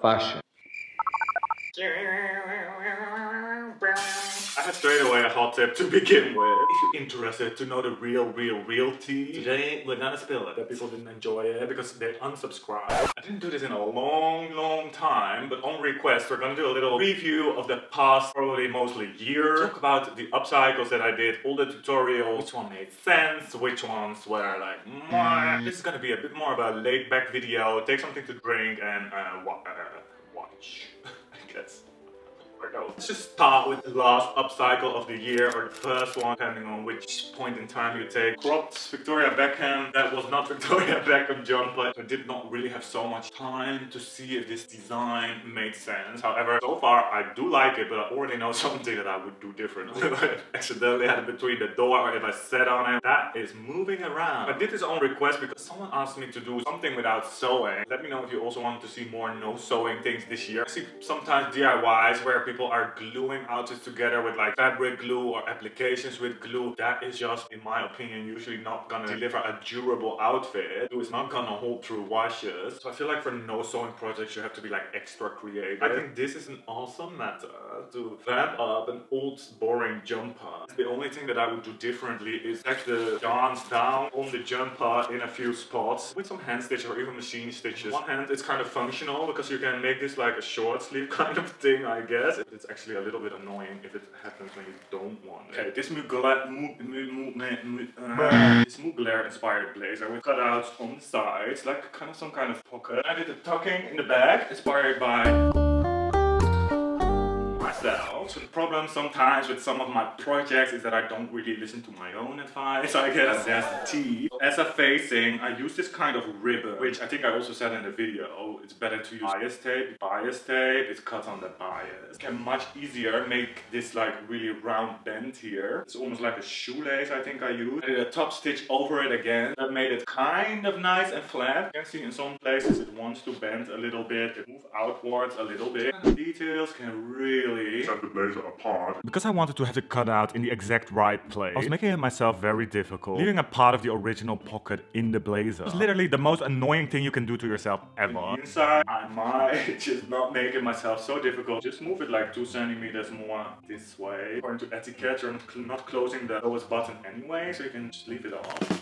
Fashion. I have straight away a hot tip to begin with. If you're interested to know the real tea, today we're gonna spill it. That people didn't enjoy it because they unsubscribed. I didn't do this in a long time, but on request we're gonna do a little review of the past, probably mostly year. Talk about the upcycles that I did, all the tutorials, which one made sense, which ones were like, mwah. This is gonna be a bit more of a laid back video. Take something to drink and watch, I guess. Let's just start with the last upcycle of the year, or the first one, depending on which point in time you take. Cropped Victoria Beckham. That was not Victoria Beckham jumper. I did not really have so much time to see if this design made sense. However, so far I do like it, but I already know something that I would do differently. If I accidentally had it between the door or if I sat on it. That is moving around. I did this on request because someone asked me to do something without sewing. Let me know if you also want to see more no sewing things this year. I see sometimes DIYs where people are gluing outfits together with like fabric glue or applications with glue. That is just, in my opinion, usually not gonna deliver a durable outfit. It's not gonna hold through washes. So I feel like for no sewing projects you have to be like extra creative. I think this is an awesome method to vamp up an old boring jumper. The only thing that I would do differently is tack the yarns down on the jumper in a few spots with some hand stitches or even machine stitches. On one hand it's kind of functional because you can make this like a short sleeve kind of thing, I guess. It's actually a little bit annoying if it happens when you don't want it. Okay, this Mugler inspired blazer with cutouts on the sides, like kind of some kind of pocket. I did the tucking in the back, inspired by myself. So the problem sometimes with some of my projects is that I don't really listen to my own advice, I guess. There's the T. As a facing, I use this kind of ribbon, which I think I also said in the video, it's better to use bias tape. Bias tape is cut on the bias. You can much easier make this like really round bend here. It's almost like a shoelace I think I used. I did a top stitch over it again. That made it kind of nice and flat. You can see in some places it wants to bend a little bit, it moves outwards a little bit. The details can really set the blazer apart. Because I wanted to have it cut out in the exact right place, I was making it myself very difficult, leaving a part of the original pocket in the blazer. It's literally the most annoying thing you can do to yourself ever. Inside, I might just not make it myself so difficult. Just move it like 2 centimeters more this way. According to etiquette, you're not closing the lowest button anyway, so you can just leave it off.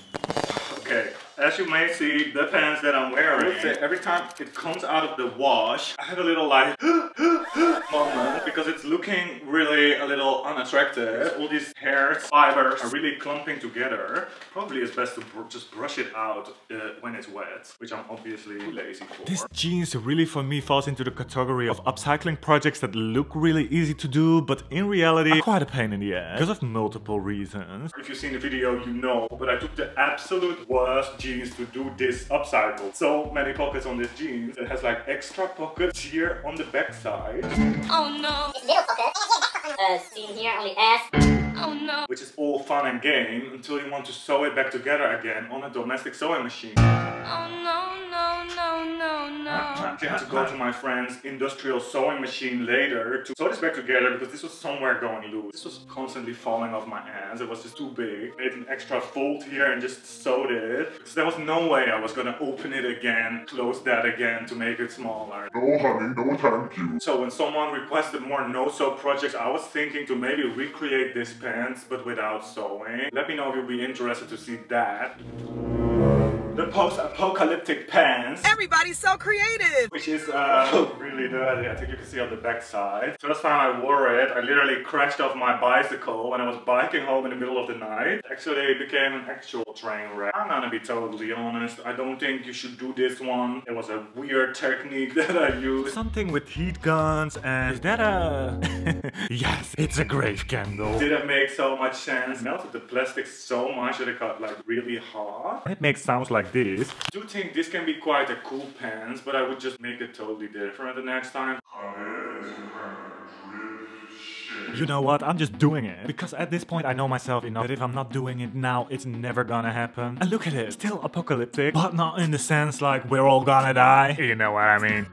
Okay, as you may see, the pants that I'm wearing, every time it comes out of the wash, I have a little like moment because it's looking really a little unattractive. All these hairs, fibers are really clumping together. Probably it's best to just brush it out when it's wet, which I'm obviously lazy for. This jeans really for me falls into the category of upcycling projects that look really easy to do, but in reality are quite a pain in the ass because of multiple reasons. If you've seen the video, you know, but I took the absolute worst jeans to do this upcycle. So many pockets on this jeans. It has like extra pockets here on the back side. Oh no! This little pocket. Seen here on the ass. Oh no! Which is all fun and game until you want to sew it back together again on a domestic sewing machine. Oh no, no, no, no, no. I had to go to my friend's industrial sewing machine later to sew this back together because this was somewhere going loose. This was constantly falling off my hands. It was just too big. I made an extra fold here and just sewed it. Because there was no way I was gonna open it again, close that again to make it smaller. No honey, no thank you. So when someone requested more no-sew projects, I was thinking to maybe recreate this pants but without sewing. Let me know if you'll be interested to see that. The post-apocalyptic pants. Everybody's so creative! Which is really dirty. I think you can see on the back side. First time I wore it, I literally crashed off my bicycle when I was biking home in the middle of the night. Actually, it became an actual train wreck. I'm gonna be totally honest. I don't think you should do this one. It was a weird technique that I used. Something with heat guns and... Is that a... Yes, it's a grave candle. Didn't make so much sense. Melted the plastic so much that it got like really hard. It makes sounds like this. I do think this can be quite a cool pants, but I would just make it totally different the next time. You know what? I'm just doing it. Because at this point I know myself enough that if I'm not doing it now, it's never gonna happen. And look at it. Still apocalyptic, but not in the sense like we're all gonna die. You know what I mean.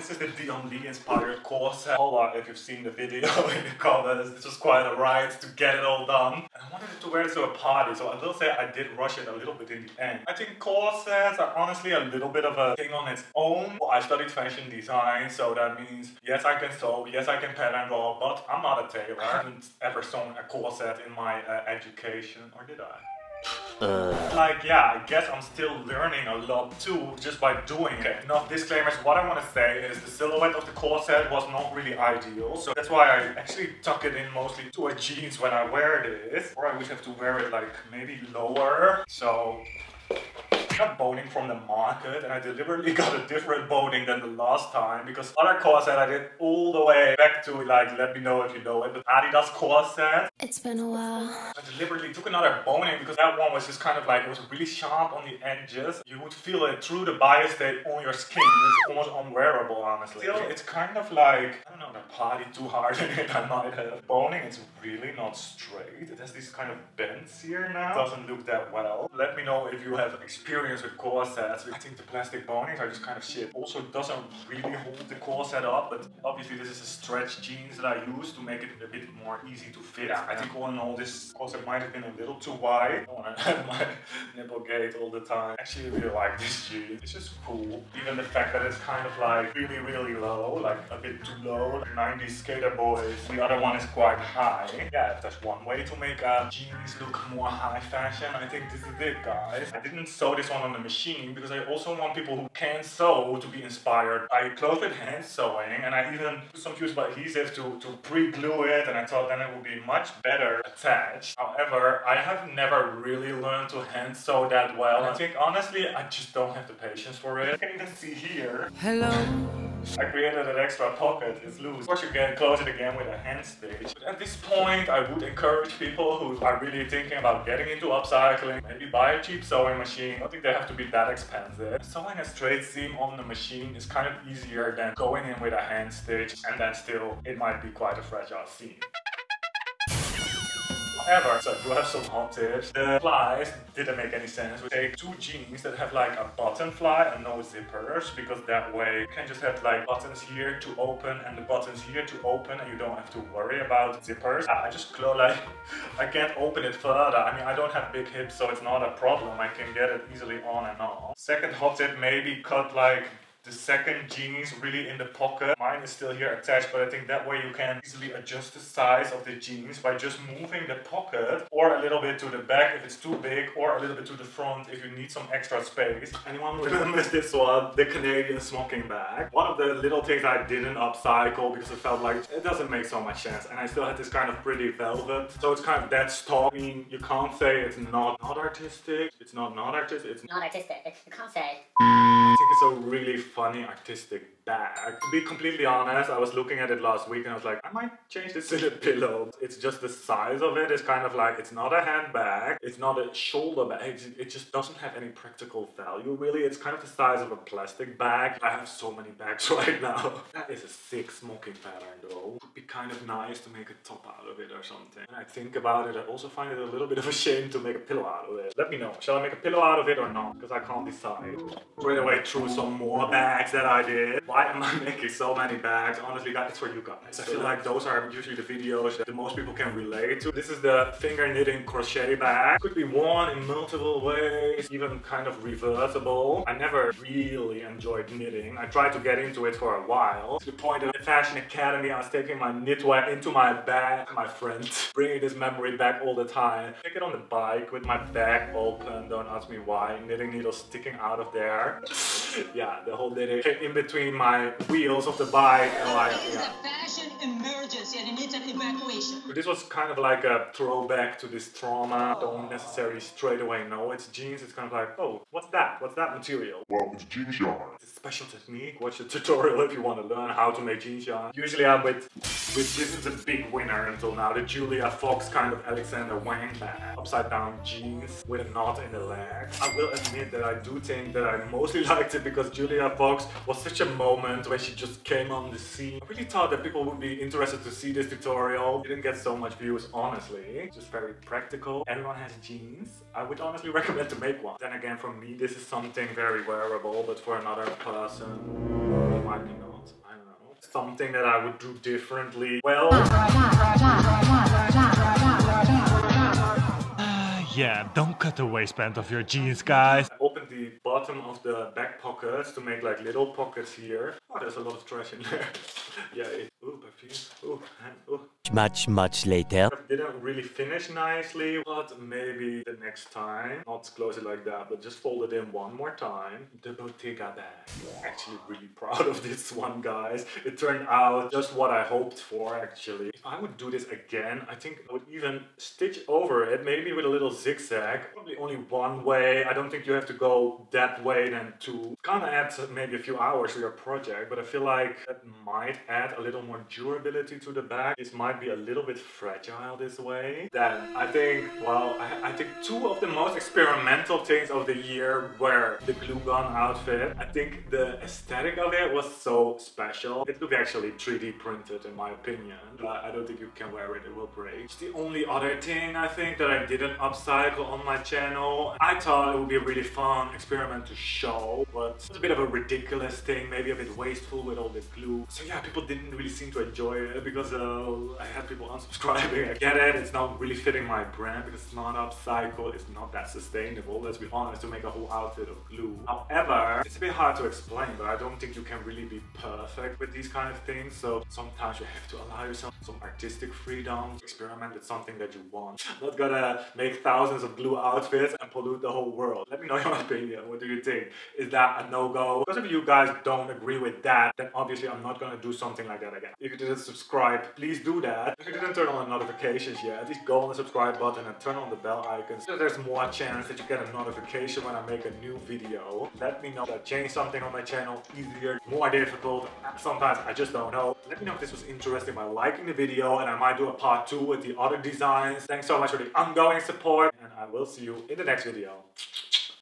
this is the Dion inspired corset. Hold on, if you've seen the video in the comments, this was quite a ride to get it all done. And I wanted to wear it to a party, so I will say I did rush it a little bit in the end. I think corsets are honestly a little bit of a thing on its own. Well, I studied fashion design, so that means yes, I can sew, yes, I can pattern draw, but I'm not a tailor. I haven't ever sewn a corset in my education, or did I? Like, yeah, I guess I'm still learning a lot too, just by doing it. Enough disclaimers. What I want to say is the silhouette of the corset was not really ideal, so that's why I actually tuck it in mostly to a jeans when I wear this, or I would have to wear it like maybe lower. So I got boning from the market, and I deliberately got a different boning than the last time, because other corset I did all the way back to, like, let me know if you know it, but Adidas corset. It's been a while. I deliberately took another boning because that one was just kind of like, it was really sharp on the edges. You would feel it through the bias tape on your skin. It's almost unwearable, honestly. Still, it's kind of like, I don't know, the party too hard in it, I might have. Boning, it's really not straight. It has these kind of bends here now. It doesn't look that well. Let me know if you have experience with corsets. I think the plastic bonings are just kind of shit. Also, it doesn't really hold the corset up, but obviously this is a stretch jeans that I use to make it a bit more easy to fit. I think all in all, this corset might have been a little too wide. I don't want to have my nipple gate all the time. Actually, I really like this jeans. It's just cool. Even the fact that it's kind of like really, really low, like a bit too low, like 90s skater boys. The other one is quite high. Yeah, if there's one way to make jeans look more high fashion, I think this is it, guys. I didn't sew this one on the machine because I also want people who can sew to be inspired. I close with hand sewing, and I even put some fusible adhesive to pre-glue it, and I thought then it would be much better attached. However, I have never really learned to hand sew that well. I think honestly, I just don't have the patience for it. You can even see here. Hello. I created an extra pocket, it's loose. Of course you can close it again with a hand stitch. But at this point, I would encourage people who are really thinking about getting into upcycling, maybe buy a cheap sewing machine. I don't think they have to be that expensive. Sewing a straight seam on the machine is kind of easier than going in with a hand stitch, and then still, it might be quite a fragile seam. However, so I do have some hot tips. The flies didn't make any sense. We take two jeans that have like a button fly and no zippers, because that way you can just have like buttons here to open and the buttons here to open, and you don't have to worry about zippers. I just close, like, I can't open it further. I mean, I don't have big hips, so it's not a problem. I can get it easily on and off. Second hot tip, maybe cut like the second jeans really in the pocket. Mine is still here attached, but I think that way you can easily adjust the size of the jeans by just moving the pocket or a little bit to the back if it's too big, or a little bit to the front if you need some extra space. Anyone remembers this one? The Canadian Smocked Bag. One of the little things I didn't upcycle because it felt like it doesn't make so much sense, and I still had this kind of pretty velvet, so it's kind of that stock. I mean, you can't say it's not artistic. It's not artistic. It's Not artistic. You can't say. I think it's a really funny artistic bag. To be completely honest, I was looking at it last week and I was like, I might change this to a pillow. It's just the size of it is kind of like, it's not a handbag, it's not a shoulder bag, it just doesn't have any practical value really. It's kind of the size of a plastic bag. I have so many bags right now. That is a sick smoking pattern though. It would be kind of nice to make a top out of it or something. When I think about it, I also find it a little bit of a shame to make a pillow out of it. Let me know, shall I make a pillow out of it or not? Because I can't decide. Straight away through some more bags that I did. Why am I making so many bags? Honestly, it's for you guys. I feel like those are usually the videos that the most people can relate to. This is the finger knitting crochet bag. Could be worn in multiple ways, even kind of reversible. I never really enjoyed knitting. I tried to get into it for a while. To the point of the Fashion Academy, I was taking my knitwear into my bag. My friend bringing this memory back all the time. Take it on the bike with my bag open. Don't ask me why. Knitting needles sticking out of there. Yeah, the whole knitting in between my wheels of the bike, and like, yeah. Fashion emergency and it needs an evacuation. This was kind of like a throwback to this trauma. Don't necessarily straight away know it's jeans. It's kind of like, oh, what's that? What's that material? Well, it's jeans yarn. It's a special technique. Watch the tutorial if you want to learn how to make jeans yarn. Usually I'm with this is a big winner until now. The Julia Fox kind of Alexander Wang bag. Upside down jeans with a knot in the leg. I will admit that I do think that I mostly liked it because Julia Fox was such a moment when she just came on the scene. I really thought that people would be interested to see this tutorial. It didn't get so much views, honestly. It's just very practical. Everyone has jeans. I would honestly recommend to make one. Then again, for me, this is something very wearable, but for another person, might be not. I don't know. Something that I would do differently. Well... yeah, don't cut the waistband of your jeans, guys. I opened the bottom of the back pockets to make like little pockets here. Oh, there's a lot of trash in there. Yeah. Ooh, perfume. Ooh, ooh. Much later. It didn't really finish nicely, but maybe the next time. Not close it like that, but just fold it in one more time. The Bottega bag. Actually really proud of this one, guys. It turned out just what I hoped for, actually. If I would do this again, I think I would even stitch over it, maybe with a little zigzag. Probably only one way. I don't think you have to go that way then two. Kind of adds maybe a few hours to your project, but I feel like that might add a little more durability to the bag. This might be a little bit fragile this way. Then I think, well, I think two of the most experimental things of the year were the glue gun outfit. I think the aesthetic of it was so special. It looked actually 3D printed in my opinion. But I don't think you can wear it, it will break. It's the only other thing I think that I didn't upcycle on my channel. I thought it would be a really fun experiment to show, but it's a bit of a ridiculous thing, maybe a bit wasteful with all the glue. So yeah, people didn't really seem to enjoy it because I had people unsubscribing. I get it, it's not really fitting my brand because it's not upcycled, it's not that sustainable, let's be honest, to make a whole outfit of glue. However, it's a bit hard to explain, but I don't think you can really be perfect with these kind of things, so sometimes you have to allow yourself some artistic freedom, experiment with something that you want. Not gonna make thousands of glue outfits and pollute the whole world. Let me know your opinion, what do you think? Is that a no-go? Because if you guys don't agree with that, then obviously I'm not gonna do something like that again. If you didn't subscribe, please do that. If you didn't turn on the notifications yet, please go on the subscribe button and turn on the bell icon so there's more chance that you get a notification when I make a new video. Let me know if I change something on my channel easier, more difficult. Sometimes I just don't know. Let me know if this was interesting by liking the video, and I might do a part 2 with the other designs. Thanks so much for the ongoing support, and I will see you in the next video.